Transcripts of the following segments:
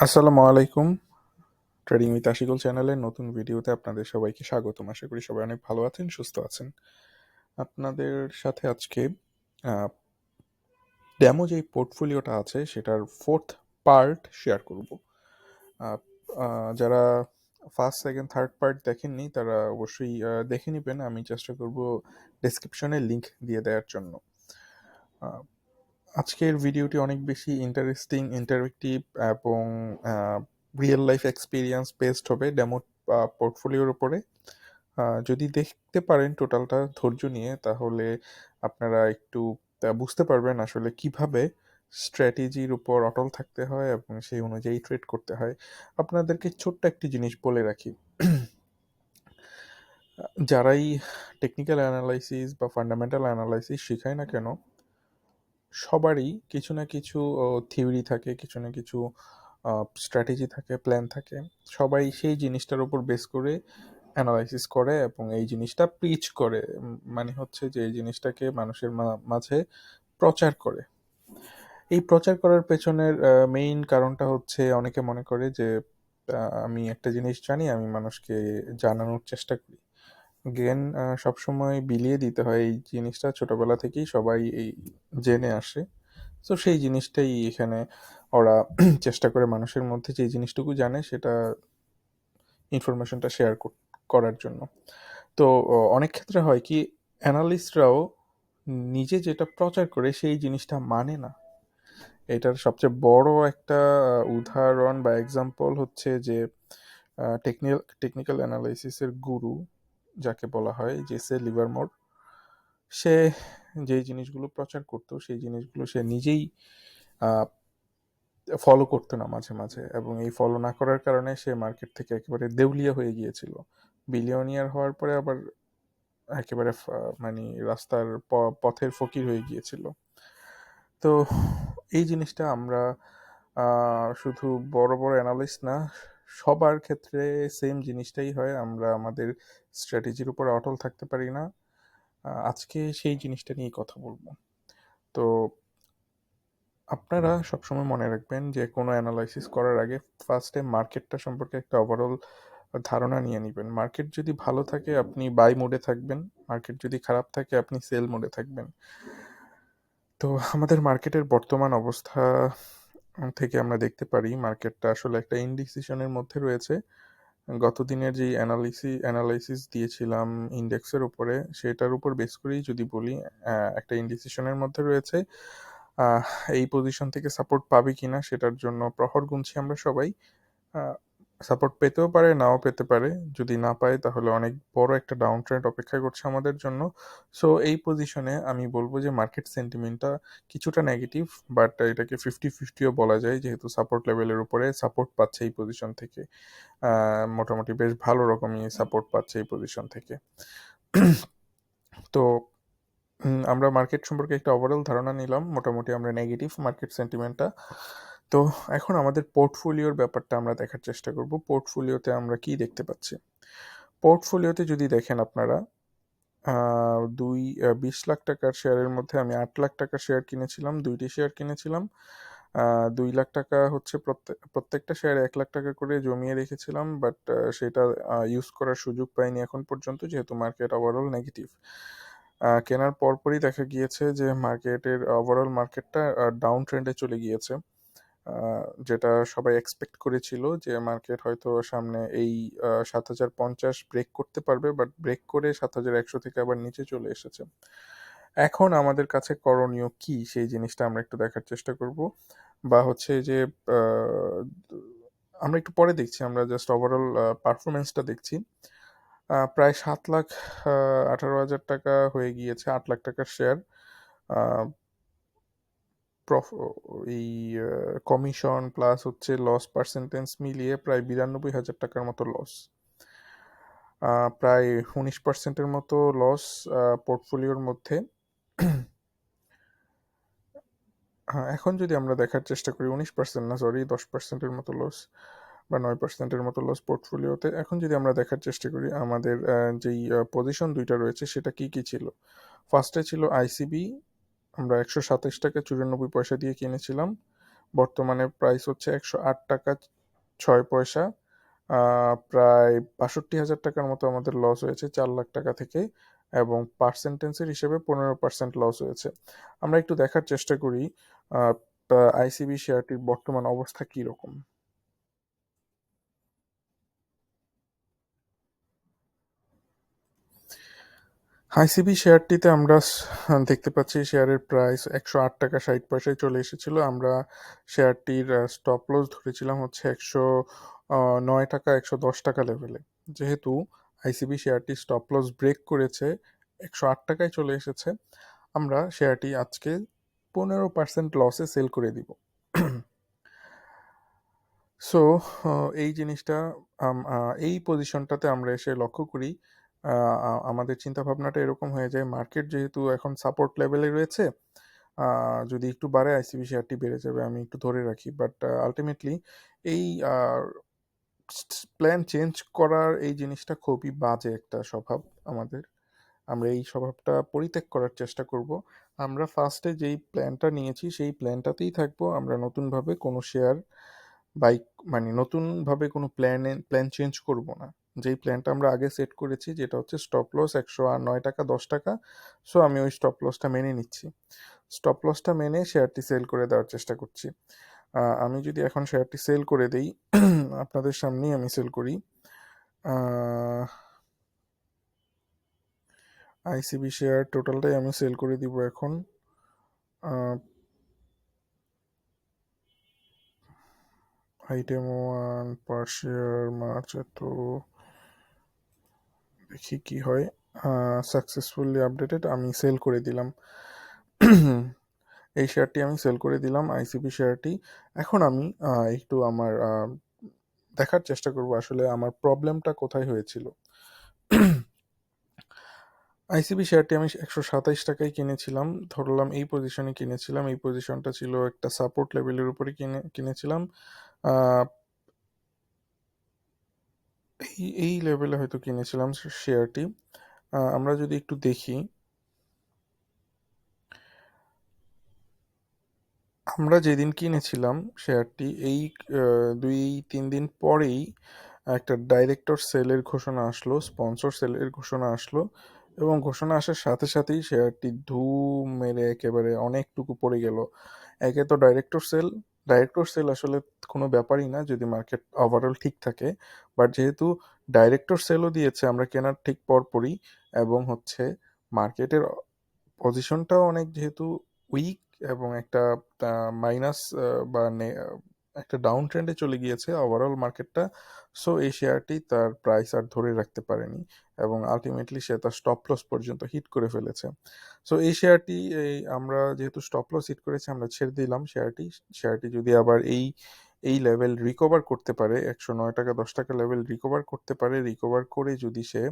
আসসালামু আলাইকুম। Trading with Ashikul চ্যানেলের নতুন ভিডিওতে আপনাদের সবাইকে স্বাগতম। আশা করি সবাই অনেক ভালো আছেন, সুস্থ আছেন। আপনাদের সাথে আজকে ডেমো যেই পোর্টফোলিওটা আছে সেটার ফোর্থ পার্ট শেয়ার করব। আহ, যারা ফার্স্ট সেকেন্ড থার্ড পার্ট দেখেননি তারা অবশ্যই দেখে নেবেন। আমি চেষ্টা করব ডেসক্রিপশনে লিংক দিয়ে দেওয়ার জন্য। আহ, আজকের ভিডিওটি অনেক বেশি ইন্টারেস্টিং, ইন্টারেক্টিভ এবং রিয়েল লাইফ এক্সপিরিয়েন্স বেসড হবে ডেমো পোর্টফোলিওর উপরে। যদি দেখতে পারেন টোটালটা ধৈর্য নিয়ে, তাহলে আপনারা একটু বুঝতে পারবেন আসলে কিভাবে স্ট্র্যাটেজির উপর অটল থাকতে হয় এবং সেই অনুযায়ী ট্রেড করতে হয়। আপনাদেরকে ছোট্ট একটি জিনিস বলে রাখি। যারাই টেকনিক্যাল অ্যানালাইসিস বা ফান্ডামেন্টাল অ্যানালাইসিস শেখায় না কেন, সবারই কিছু না কিছু থিওরি থাকে, কিছু না কিছু স্ট্র্যাটেজি থাকে, প্ল্যান থাকে। সবাই সেই জিনিসটার উপর বেস করে অ্যানালাইসিস করে এবং এই জিনিসটা প্রিচ করে। মানে হচ্ছে যে এই জিনিসটাকে মানুষের মাঝে প্রচার করে। এই প্রচার করার পেছনের মেইন কারণটা হচ্ছে, অনেকে মনে করে যে আমি একটা জিনিস জানি, আমি মানুষকে জানানোর চেষ্টা করি। জ্ঞান সবসময় বিলিয়ে দিতে হয়, এই জিনিসটা ছোটবেলা থেকেই সবাই এই জেনে আসে। তো সেই জিনিসটাই এখানে ওরা চেষ্টা করে মানুষের মধ্যে যে জিনিসটুকু জানে সেটা ইনফরমেশনটা শেয়ার করার জন্য। তো অনেক ক্ষেত্রে হয় কি, অ্যানালিস্টরাও নিজে যেটা প্রচার করে সেই জিনিসটা মানে না। এটার সবচেয়ে বড় একটা উদাহরণ বা এক্সাম্পল হচ্ছে যে টেকনিক্যাল অ্যানালাইসিসের গুরু যাকে বলা হয় জেসে লিভারমোর, সে যেই জিনিসগুলো প্রচার করতো সেই জিনিসগুলো সে নিজেই ফলো করতো না মাঝে মাঝে, এবং এই ফলো না করার কারণে সে মার্কেট থেকে একেবারে দেউলিয়া হয়ে গিয়েছিল। বিলিয়নিয়ার হওয়ার পরে আবার একেবারে মানে রাস্তার পথের ফকির হয়ে গিয়েছিল। তো এই জিনিসটা আমরা শুধু বড় বড় অ্যানালিস্ট না, সবার ক্ষেত্রে সেম জিনিসটাই হয়। আমরা আমাদের স্ট্র্যাটেজির উপর অটল থাকতে পারি না। আজকে সেই জিনিসটা নিয়ে কথা বলবো। তো আপনারা সবসময় মনে রাখবেন যে কোনো অ্যানালাইসিস করার আগে ফার্স্টে মার্কেটটা সম্পর্কে একটা ওভারঅল ধারণা নিয়ে নেবেন। মার্কেট যদি ভালো থাকে আপনি বাই মোডে থাকবেন, মার্কেট যদি খারাপ থাকে আপনি সেল মোডে থাকবেন। তো আমাদের মার্কেটের বর্তমান অবস্থা থেকে আমরা দেখতে পারি মার্কেটটা আসলে একটা ইনডিসিশনের মধ্যে রয়েছে। গত দিনের যে অ্যানালাইসিস দিয়েছিলাম ইন্ডেক্সের উপরে, সেটার উপর বেস করেই যদি বলি, একটা ইনডিসিশনের মধ্যে রয়েছে। আহ, এই পজিশন থেকে সাপোর্ট পাবে কিনা সেটার জন্য প্রহর গুনছি আমরা সবাই। সাপোর্ট পেতেও পারে, নাও পেতে পারে। যদি না পায় তাহলে অনেক বড় একটা ডাউন ট্রেন্ড অপেক্ষা করছে আমাদের জন্য। সো এই পজিশনে আমি বলবো যে মার্কেট সেন্টিমেন্টটা কিছুটা নেগেটিভ, বাট এটাকে 50-50ও বলা যায়, যেহেতু সাপোর্ট লেভেলের উপরে সাপোর্ট পাচ্ছে এই পজিশন থেকে। মোটামুটি বেশ ভালো রকমই সাপোর্ট পাচ্ছে এই পজিশন থেকে। তো আমরা মার্কেট সম্পর্কে একটা ওভারঅল ধারণা নিলাম, মোটামুটি আমরা নেগেটিভ মার্কেট সেন্টিমেন্টটা। তো এখন আমাদের পোর্টফোলিওর ব্যাপারটা আমরা দেখার চেষ্টা করব। পোর্টফোলিওতে আমরা কি দেখতে পাচ্ছি। পোর্টফোলিওতে যদি দেখেন আপনারা, 20 লাখ টাকার শেয়ারের মধ্যে আমি 8 লাখ টাকার শেয়ার কিনেছিলাম, দুইটি শেয়ার কিনেছিলাম। 2 লাখ টাকা হচ্ছে প্রত্যেকটা শেয়ারে 1 লাখ টাকা করে জমিয়ে রেখেছিলাম, বাট সেটা ইউজ করার সুযোগ পাইনি এখন পর্যন্ত, যেহেতু মার্কেট ওভারঅল নেগেটিভ। কেনার পরপরই দেখা গিয়েছে যে মার্কেটের ওভারঅল মার্কেটটা ডাউন ট্রেন্ডে চলে গিয়েছে। যেটা সবাই এক্সপেক্ট করেছিল যে মার্কেট হয়তো সামনে এই 7,050 ব্রেক করতে পারবে, বাট ব্রেক করে 7,100 থেকে আবার নিচে চলে এসেছে। এখন আমাদের কাছে করণীয় কি সেই জিনিসটা আমরা একটু দেখার চেষ্টা করব। বা হচ্ছে যে আহ, আমরা একটু পরে দেখছি, আমরা জাস্ট ওভারঅল পারফরমেন্সটা দেখছি। প্রায় 7,18,000 টাকা হয়ে গিয়েছে 8 লাখ টাকার শেয়ার। প্রফ এই কমিশন প্লাস হচ্ছে লস পার্সেন্টেজ মিলিয়ে প্রায় 92,000 টাকার মতো লস। প্রায় 19% মতো লস পোর্টফোলিওর মধ্যে। হ্যাঁ, এখন যদি আমরা দেখার চেষ্টা করি, 19% না, সরি, 10%-এর মতো লস বা 9%-এর মতো লস পোর্টফোলিওতে। এখন যদি আমরা দেখার চেষ্টা করি আমাদের যেই পজিশন দুইটা রয়েছে সেটা কি কি ছিল। ফার্স্টে ছিল আইসিবি, আমরা 127 টাকা 94 পয়সা দিয়ে কিনেছিলাম। বর্তমানে প্রাইস হচ্ছে 108 টাকা 6 পয়সা। প্রায় 62,000 টাকার মতো আমাদের লস হয়েছে 4 লাখ টাকা থেকে, এবং পার্সেন্টেন্সের হিসেবে 15% লস হয়েছে। আমরা একটু দেখার চেষ্টা করি আইসিবি শেয়ারটির বর্তমান অবস্থা কী রকম। আইসিবি শেয়ারটিতে আমরা দেখতে পাচ্ছি শেয়ারের প্রাইস 108 টাকা 60 পয়সায় চলে এসেছিল। আমরা শেয়ারটির স্টপ লস ধরেছিলাম হচ্ছে 109 টাকা 110 টাকা লেভেলে। যেহেতু আইসিবি শেয়ারটি স্টপ লস ব্রেক করেছে, 108 টাকায় চলে এসেছে, আমরা শেয়ারটি আজকে 15% লসে সেল করে দিব। সো এই জিনিসটা এই পজিশনটাতে আমরা এসে লক্ষ্য করি, আমাদের চিন্তা ভাবনাটা এরকম হয়ে যায়, মার্কেট যেহেতু এখন সাপোর্ট লেভেলে রয়েছে, যদি একটু বাড়ে আইসিবি শেয়ারটি বেড়ে যাবে, আমি একটু ধরে রাখি। বাট আলটিমেটলি এই প্ল্যান চেঞ্জ করার এই জিনিসটা খুবই বাজে একটা স্বভাব আমাদের। আমরা এই স্বভাবটা পরিত্যাগ করার চেষ্টা করব। আমরা ফার্স্টে যেই প্ল্যানটা নিয়েছি সেই প্ল্যানটাতেই থাকবো। আমরা নতুনভাবে কোনো শেয়ার বাইক মানে নতুনভাবে কোনো প্ল্যান চেঞ্জ করব না। যেই প্ল্যানটা আমরা আগে সেট করেছি, যেটা হচ্ছে স্টপ লস 109 টাকা 10 টাকা, সো আমি ওই স্টপ লসটা মেনে নিচ্ছি। স্টপ লসটা মেনে শেয়ারটি সেল করে দেওয়ার চেষ্টা করছি। আমি যদি এখন শেয়ারটি সেল করে দেই, আপনাদের সামনেই আমি সেল করি। আইসিবি শেয়ার টোটালটাই আমি সেল করে দিব এখন। আইটেম ওয়ান পার শেয়ার মার্চ এত, দেখি কি হয়। সাকসেসফুলি আপডেটেড, আমি সেল করে দিলাম। এই শেয়ারটি আমি সেল করে দিলাম, আইসিবি শেয়ারটি। এখন আমি একটু আমার দেখার চেষ্টা করব আসলে আমার প্রবলেমটা কোথায় হয়েছিল। আইসিবি শেয়ারটি আমি 127 টাকায় কিনেছিলাম, ধরলাম এই পজিশনে কিনেছিলাম। এই পজিশনটা ছিল একটা সাপোর্ট লেভেলের উপরে কিনেছিলাম। আহ, এই লেভেলে হয়তো কিনেছিলাম শেয়ারটি। আমরা যদি একটু দেখি, আমরা যেদিন কিনেছিলাম শেয়ারটি, এই 2-3 দিন পরেই একটা ডাইরেক্টর সেলের ঘোষণা আসলো, স্পন্সর সেলের ঘোষণা আসলো, এবং ঘোষণা আসার সাথে সাথেই শেয়ারটি ধুম মেরে একেবারে অনেকটুকু পড়ে গেল। একে তো ডাইরেক্টর সেল আসলে কোনো ব্যাপারই না যদি মার্কেট ওভারঅল ঠিক থাকে। বাট যেহেতু ডাইরেক্টর সেলও দিয়েছে আমরা কেনার ঠিক পরপরই, এবং হচ্ছে মার্কেটের পজিশনটাও অনেক যেহেতু উইক, এবং একটা মাইনাস বা একটা ডাউন ট্রেন্ডে চলে গিয়েছে ওভারঅল মার্কেটটা। সো এই শেয়ারটি তার প্রাইস আর ধরে রাখতে পারেনি, এবং আলটিমেটলি সে তার স্টপ লস পর্যন্ত হিট করে ফেলেছে। সো এই শেয়ারটি, এই আমরা যেহেতু স্টপ লস হিট করেছে আমরা ছেড়ে দিলাম শেয়ারটি। শেয়ারটি যদি আবার এই এই লেভেল রিকভার করতে পারে, 109 টাকা 10 টাকা লেভেল রিকভার করতে পারে, রিকভার করে যদি সে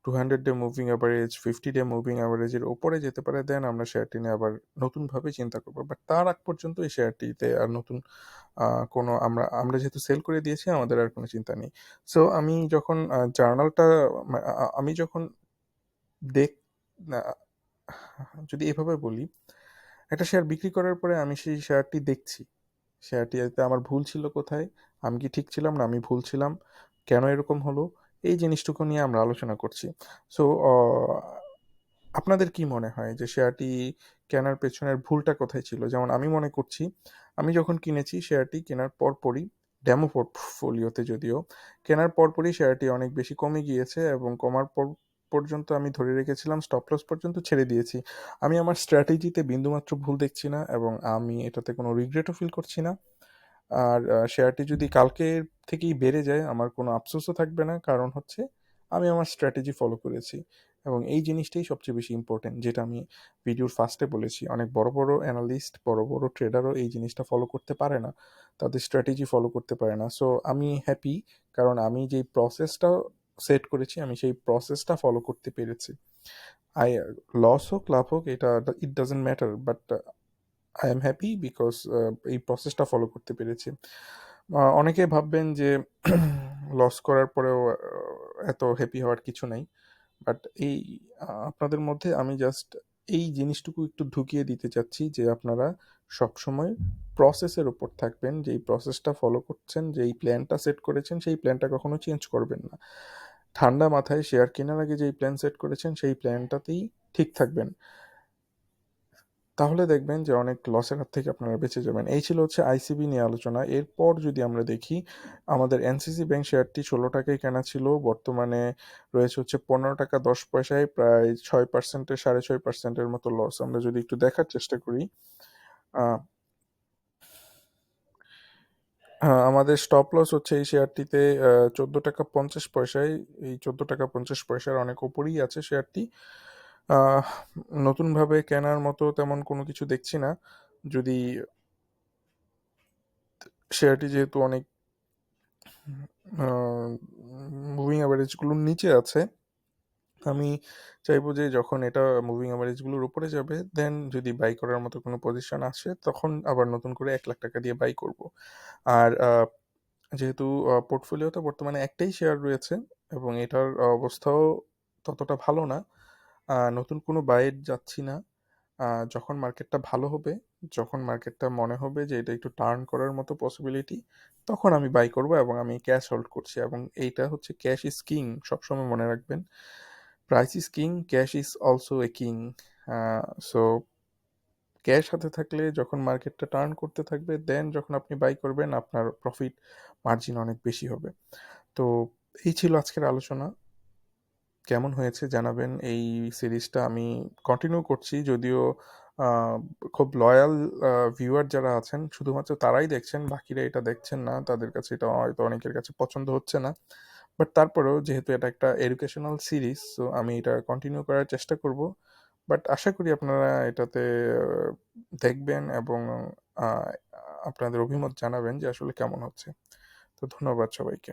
200 day moving average 50 day moving অ্যাভারেজের ওপরে যেতে পারে, দেন আমরা শেয়ারটি নিয়ে আবার নতুনভাবে চিন্তা করবো। বাট তার আগ পর্যন্ত এই শেয়ারটিতে আর নতুন কোনো, আমরা আমরা যেহেতু সেল করে দিয়েছি আমাদের আর কোনো চিন্তা নেই। সো আমি যখন জার্নালটা, আমি যখন দেখ আহ, যদি এভাবে বলি, একটা শেয়ার বিক্রি করার পরে আমি সেই শেয়ারটি দেখছি, শেয়ারটিতে আমার ভুল ছিল কোথায়, আমি কি ঠিক ছিলাম না আমি ভুল ছিলাম, কেন এরকম হলো, এই জিনিসটুকু নিয়ে আমরা আলোচনা করছি। সো আপনাদের কি মনে হয় যে শেয়ারটি কেনার পেছনের ভুলটা কোথায় ছিল? যেমন আমি মনে করছি, আমি যখন কিনেছি শেয়ারটি কেনার পরপরই, ডেমো পোর্টফোলিওতে যদিও, কেনার পরপরই শেয়ারটি অনেক বেশি কমে গিয়েছে, এবং কমার পর পর্যন্ত আমি ধরে রেখেছিলাম, স্টপ লস পর্যন্ত ছেড়ে দিয়েছি। আমি আমার স্ট্র্যাটেজিতে বিন্দুমাত্র ভুল দেখছি না, এবং আমি এটাতে কোনো রিগ্রেটও ফিল করছি না। আর শেয়ারটি যদি কালকে থেকেই বেড়ে যায় আমার কোনো আফসোসও থাকবে না, কারণ হচ্ছে আমি আমার স্ট্র্যাটেজি ফলো করেছি। এবং এই জিনিসটাই সবচেয়ে বেশি ইম্পর্টেন্ট, যেটা আমি ভিডিওর ফার্স্টে বলেছি, অনেক বড় বড় অ্যানালিস্ট বড় বড় ট্রেডারও এই জিনিসটা ফলো করতে পারে না, তাদের স্ট্র্যাটেজি ফলো করতে পারে না। সো আমি হ্যাপি, কারণ আমি যেই প্রসেসটা সেট করেছি আমি সেই প্রসেসটা ফলো করতে পেরেছি। আই লস হোক লাভ হোক এটা, it doesn't matter, but I am happy because এই প্রসেসটা ফলো করতে পেরেছি। অনেকে ভাববেন যে লস করার পরেও এত হ্যাপি হওয়ার কিছু নাই। বাট এই আপনাদের মধ্যে আমি জাস্ট এই জিনিসটুকু একটু ঢুকিয়ে দিতে চাচ্ছি যে আপনারা সবসময় প্রসেসের উপর থাকবেন, যেই প্রসেসটা ফলো করছেন, যেই প্ল্যানটা সেট করেছেন সেই প্ল্যানটা কখনো চেঞ্জ করবেন না। ঠান্ডা মাথায় শেয়ার কেনার আগে যেই প্ল্যান সেট করেছেন সেই প্ল্যানটাতেই ঠিক থাকবেন। তাহলে দেখবেন যে অনেক লসের হাত থেকে আপনারা বেঁচে যাবেন। এই ছিল হচ্ছে আইসিবি নিয়ে আলোচনা। এরপর যদি আমরা দেখি, আমাদের এনসিসি ব্যাংক শেয়ারটি 16 টাকায় কেনা ছিল, বর্তমানে রয়েছে হচ্ছে 15 টাকা 10 পয়সায়, প্রায় 6%, 6.5%-এর মতো লস। আমরা যদি একটু দেখার চেষ্টা করি, আহ, আমাদের স্টপ লস হচ্ছে এই শেয়ারটিতে 14 টাকা 50 পয়সায়। এই 14 টাকা 50 পয়সার অনেক উপরেই আছে শেয়ারটি। আহ, নতুনভাবে কেনার মতো তেমন কোনো কিছু দেখছি না। যদি শেয়ারটি যেহেতু অনেক মুভিং অ্যাভারেজগুলোর নিচে আছে, আমি চাইবো যে যখন এটা মুভিং অ্যাভারেজগুলোর উপরে যাবে, দেন যদি বাই করার মতো কোনো পজিশন আসে তখন আবার নতুন করে 1 লাখ টাকা দিয়ে বাই করব। আর যেহেতু পোর্টফোলিওতে বর্তমানে একটাই শেয়ার রয়েছে এবং এটার অবস্থাও ততটা ভালো না, নতুন কোনো বাইয়ে যাচ্ছি না। যখন মার্কেটটা ভালো হবে, যখন মার্কেটটা মনে হবে যে এটা একটু টার্ন করার মতো পসিবিলিটি, তখন আমি বাই করব এবং আমি ক্যাশ হোল্ড করছি। এবং এইটা হচ্ছে ক্যাশ ইজ কিং, সবসময় মনে রাখবেন। Price is king, cash is also a king. So cash হাতে থাকলে যখন মার্কেটটা টার্ন করতে থাকবে, দেন যখন আপনি বাই করবেন আপনার প্রফিট মার্জিন অনেক বেশি হবে। তো এই ছিল আজকের আলোচনা। কেমন হয়েছে জানাবেন। এই সিরিজটা আমি কন্টিনিউ করছি, যদিও আহ, খুব লয়াল ভিউয়ার যারা আছেন শুধুমাত্র তারাই দেখছেন, বাকিরা এটা দেখছেন না, তাদের কাছে এটা হয়তো অনেকের কাছে পছন্দ হচ্ছে না। বাট তারপরেও যেহেতু এটা একটা এডুকেশনাল সিরিজ, সো আমি এটা কন্টিনিউ করার চেষ্টা করব। বাট আশা করি আপনারা এটাতে দেখবেন এবং আহ, আপনাদের অভিমত জানাবেন যে আসলে কেমন হচ্ছে। তো ধন্যবাদ সবাইকে।